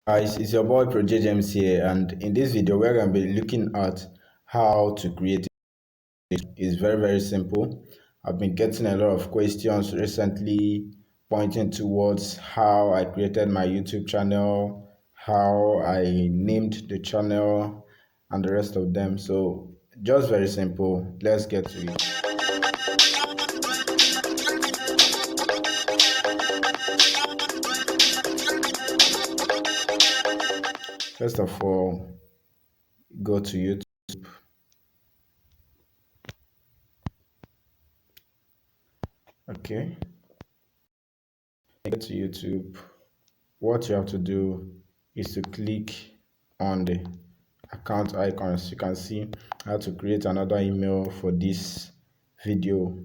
Guys, it's your boy Project James here, and in this video we're going to be looking at how to create it. It's very simple. I've been getting a lot of questions recently pointing towards how I created my YouTube channel, how I named the channel, and the rest of them. So just very simple. Let's get to it. First of all, go to YouTube. Okay, get to YouTube. What you have to do is to click on the account icons. You can see how to create another email for this video.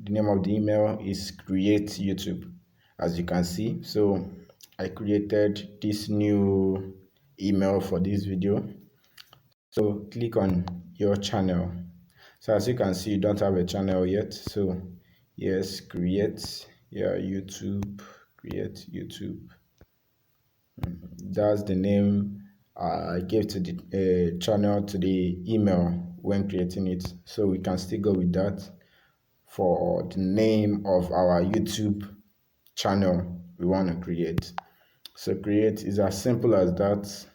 The name of the email is Create YouTube, as you can see. So I created this new email for this video. So click on your channel. So as you can see, you don't have a channel yet. So yes, create YouTube, create YouTube. That's the name I gave to the channel, to the email when creating it. So we can still go with that for the name of our YouTube channel we want to create. So create is as simple as that.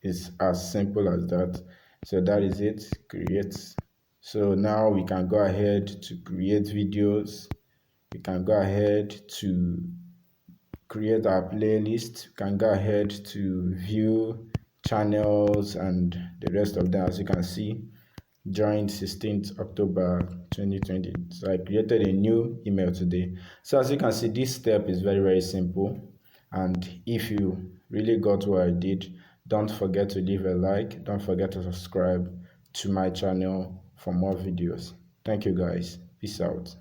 It's as simple as that. So that is it, create. So now we can go ahead to create videos. We can go ahead to create our playlist. You can go ahead to view channels and the rest of them. As you can see, joined 16th October 2020. So I created a new email today. So as you can see, this step is very simple, and if you really got what I did, don't forget to leave a like, don't forget to subscribe to my channel for more videos. Thank you guys, peace out.